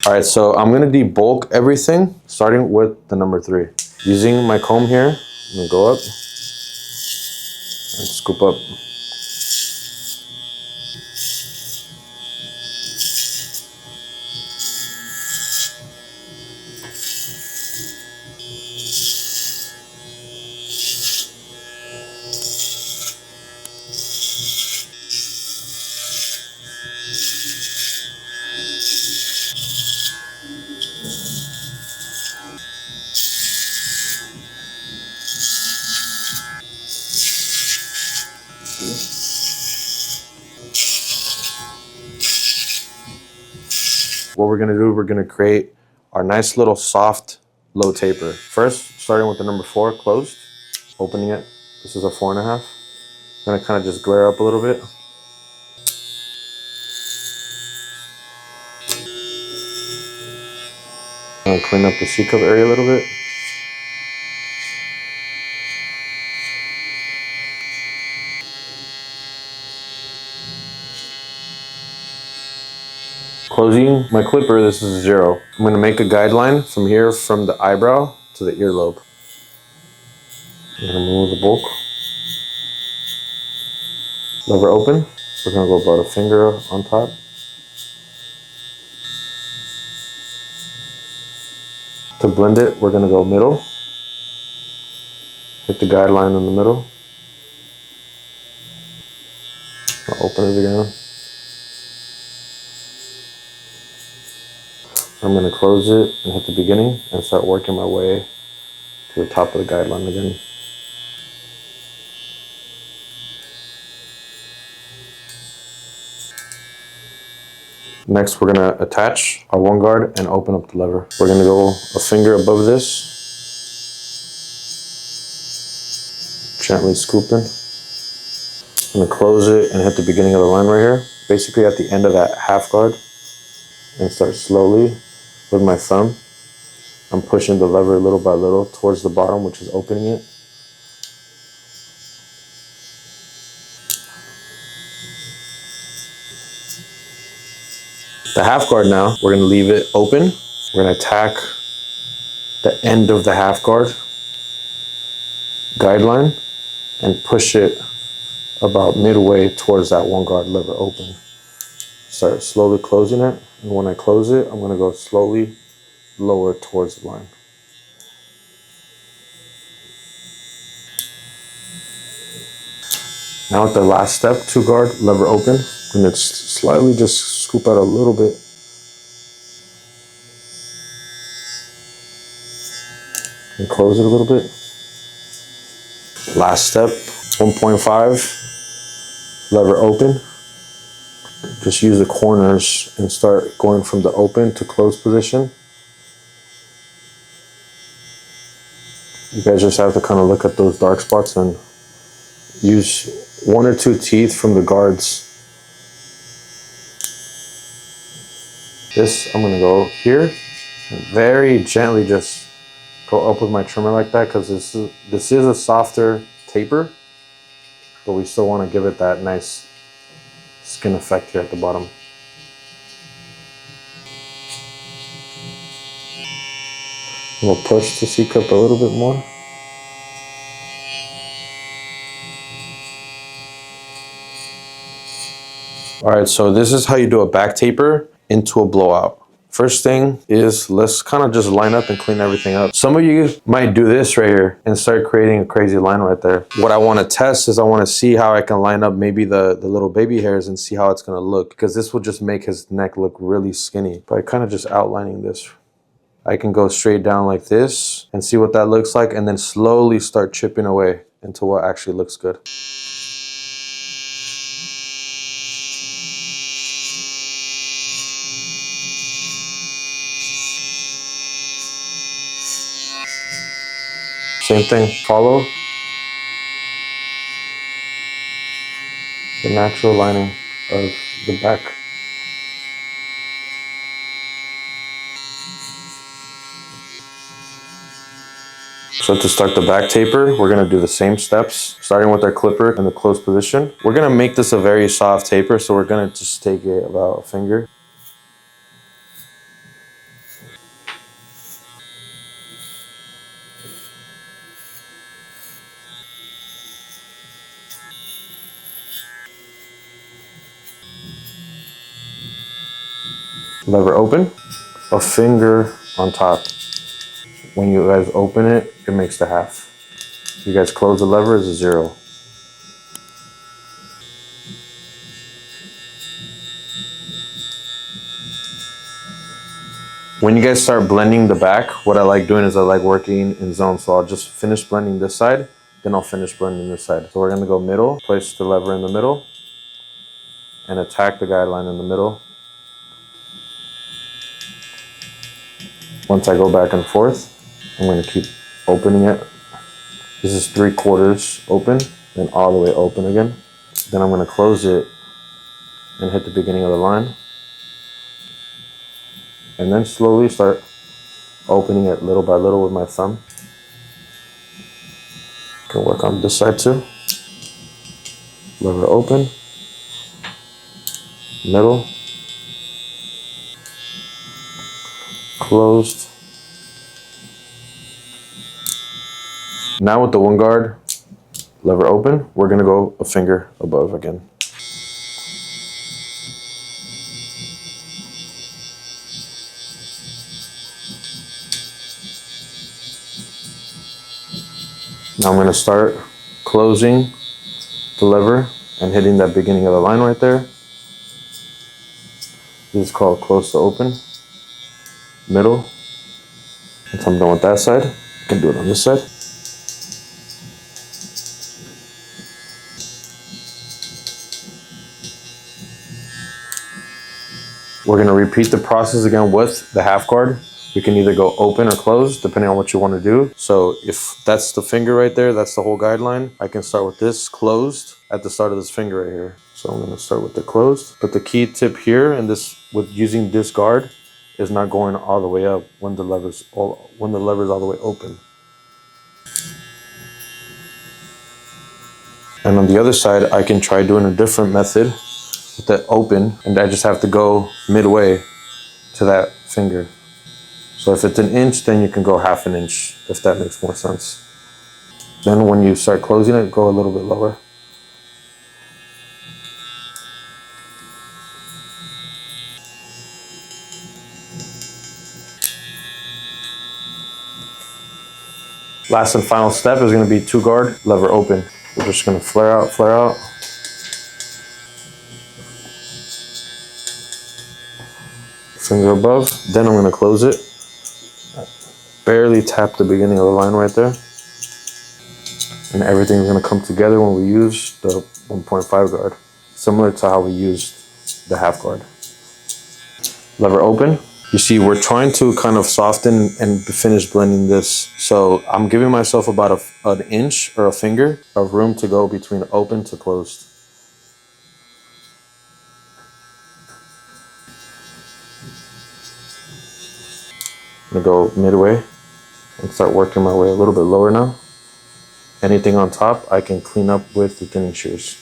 All right, so I'm gonna debulk everything, starting with the number 3. Using my comb here, I'm gonna go up and scoop up. What we're gonna do, we're gonna create our nice little soft low taper. First, starting with the number 4, closed, opening it. This is a 4.5. I'm gonna kind of just glare up a little bit. And clean up the C-cup area a little bit. Closing my clipper, this is 0. I'm gonna make a guideline from here, from the eyebrow to the earlobe. I'm gonna move the bulk. Lever open. We're gonna go about a finger on top. To blend it, we're gonna go middle. Hit the guideline in the middle. I'll open it again. I'm gonna close it and hit the beginning and start working my way to the top of the guideline again. Next, we're gonna attach our 1 guard and open up the lever. We're gonna go a finger above this. Gently scooping. I'm gonna close it and hit the beginning of the line right here. Basically at the end of that half guard. And start slowly with my thumb. I'm pushing the lever little by little towards the bottom, which is opening it. The half guard now, we're gonna leave it open. We're gonna attack the end of the half guard guideline and push it about midway towards that 1 guard lever open. Start slowly closing it, and when I close it, I'm gonna go slowly lower towards the line. Now at the last step, 2 guard, lever open, and it's slightly just scoop out a little bit. And close it a little bit. Last step, 1.5, lever open. Just use the corners and start going from the open to close position. You guys just have to kind of look at those dark spots and use 1 or 2 teeth from the guards. This, I'm gonna go here and very gently just go up with my trimmer like that, because this is a softer taper, but we still want to give it that nice skin effect here at the bottom. We'll push the C-cup a little bit more. All right, so this is how you do a back taper into a blowout. First thing is, let's kind of just line up and clean everything up. Some of you might do this right here and start creating a crazy line right there. What I want to test is I want to see how I can line up maybe the little baby hairs and see how it's going to look, because this will just make his neck look really skinny. By kind of just outlining this, I can go straight down like this and see what that looks like, and then slowly start chipping away until what actually looks good. Same thing, follow the natural lining of the back. So to start the back taper, we're gonna do the same steps, starting with our clipper in the closed position. We're gonna make this a very soft taper, so we're gonna just take it about a finger. Lever open, a finger on top. When you guys open it, it makes the half. You guys close the lever, it's a 0. When you guys start blending the back, what I like doing is I like working in zones. So I'll just finish blending this side, then I'll finish blending this side. So we're gonna go middle, place the lever in the middle, and attack the guideline in the middle. Once I go back and forth, I'm gonna keep opening it. This is 3/4 open, then all the way open again. Then I'm gonna close it and hit the beginning of the line. And then slowly start opening it little by little with my thumb. Can work on this side too. Lever open, middle, closed. Now with the one guard, lever open, we're gonna go a finger above again. Now I'm gonna start closing the lever and hitting that beginning of the line right there. This is called close to open, middle. Once I'm done with that side, I can do it on this side. We're gonna repeat the process again with the half guard. We can either go open or close, depending on what you wanna do. So if that's the finger right there, that's the whole guideline, I can start with this closed at the start of this finger right here. So I'm gonna start with the closed. But the key tip here, and this with using this guard, is not going all the way up when the lever's all the way open. And on the other side, I can try doing a different method with the open, and I just have to go midway to that finger. So if it's 1 inch, then you can go 1/2 inch, if that makes more sense. Then when you start closing it, go a little bit lower. Last and final step is gonna be 2 guard, lever open. We're just gonna flare out, flare out. Finger above, then I'm gonna close it. Barely tap the beginning of the line right there. And everything's gonna come together when we use the 1.5 guard. Similar to how we used the half guard. Lever open. You see, we're trying to kind of soften and finish blending this. So I'm giving myself about 1 inch or a finger of room to go between open to closed. I'm gonna go midway and start working my way a little bit lower now. Anything on top, I can clean up with the thinning shears.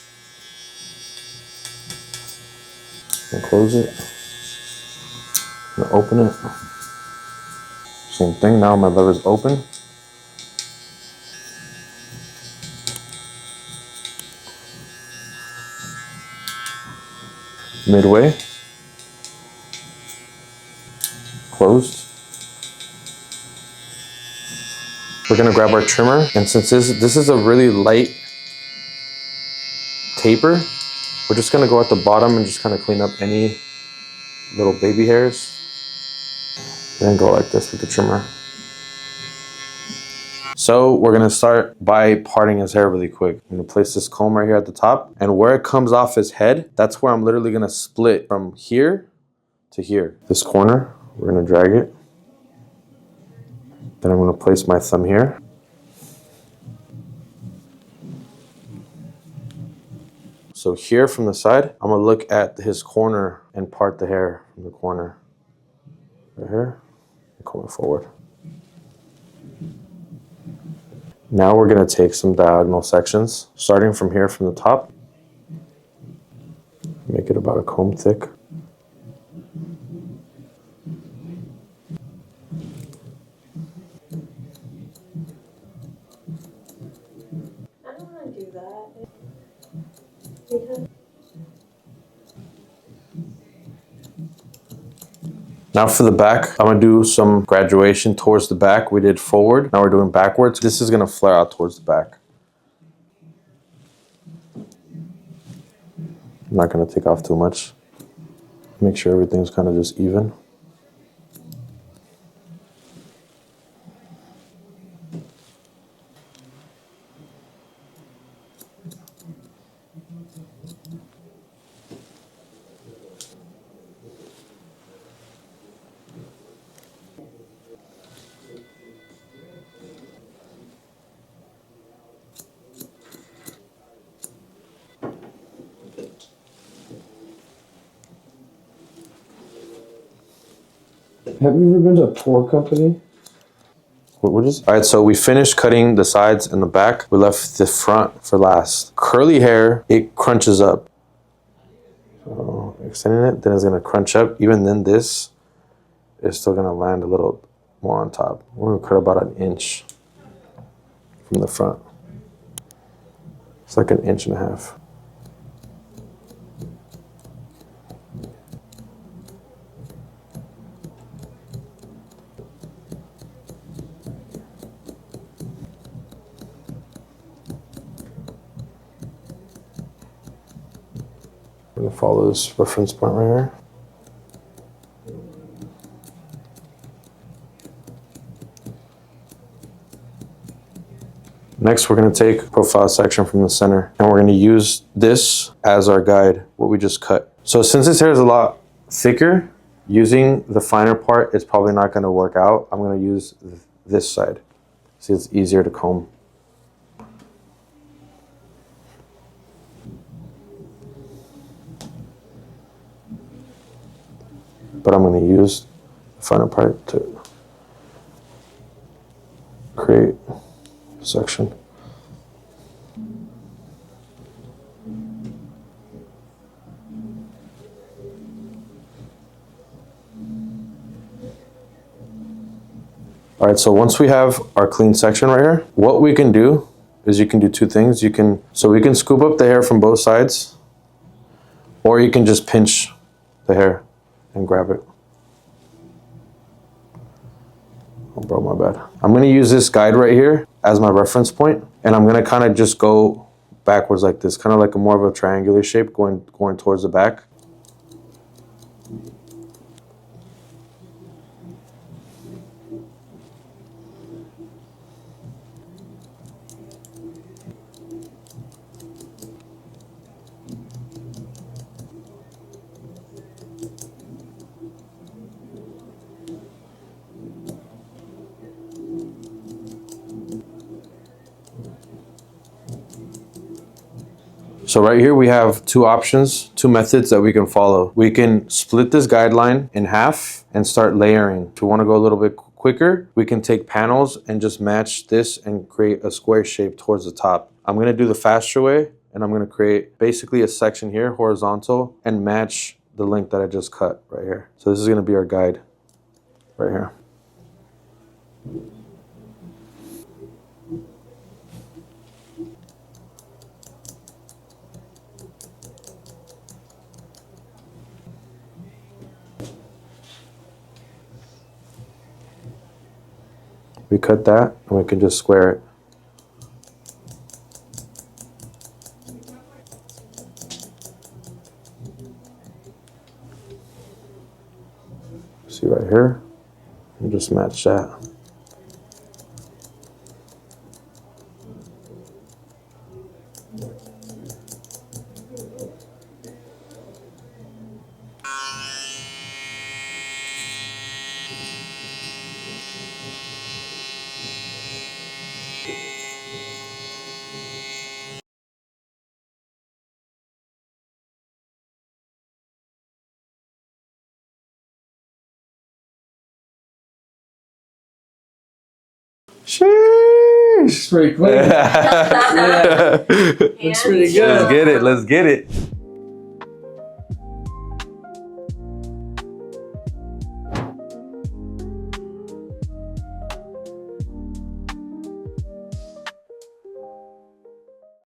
And close it. And open it. Same thing, now my lever's open. Midway. Closed. We're gonna grab our trimmer, and since this is a really light taper, we're just gonna go at the bottom and just kind of clean up any little baby hairs. And go like this with the trimmer. So we're gonna start by parting his hair really quick. I'm gonna place this comb right here at the top, and where it comes off his head, that's where I'm literally gonna split from here to here. This corner, we're gonna drag it. Then I'm gonna place my thumb here. So here from the side, I'm gonna look at his corner and part the hair from the corner. Right here, and coming forward. Now we're gonna take some diagonal sections, starting from here from the top. Make it about a comb thick. I don't want to do that. Because Now for the back, I'm gonna do some graduation towards the back. We did forward, now we're doing backwards. This is gonna flare out towards the back. I'm not gonna take off too much. Make sure everything's kind of just even. Have you ever been to a tour company? What is? All right, so we finished cutting the sides and the back. We left the front for last. Curly hair, it crunches up. So extending it, then it's gonna crunch up. Even then this is still gonna land a little more on top. We're gonna cut about an inch from the front. It's like an inch and a half. We're gonna follow this reference point right here. Next, we're gonna take profile section from the center and we're gonna use this as our guide, what we just cut. So since this hair is a lot thicker, using the finer part is probably not gonna work out. I'm gonna use this side. See, it's easier to comb. But I'm gonna use the finer part to create a section. All right, so once we have our clean section right here, what we can do is you can do two things. We can scoop up the hair from both sides, or you can just pinch the hair and grab it. Oh, bro, my bad. I'm gonna use this guide right here as my reference point, and I'm gonna kind of just go backwards like this, kind of like a more of a triangular shape going towards the back. So right here we have two options, two methods that we can follow. We can split this guideline in half and start layering. If we want to go a little bit quicker, we can take panels and just match this and create a square shape towards the top. I'm going to do the faster way, and I'm going to create basically a section here, horizontal, and match the length that I just cut right here. So this is going to be our guide right here. We cut that and we can just square it. See right here, and just match that. Sheesh. It's pretty quick. Yeah. Looks pretty good. Let's get it. Let's get it.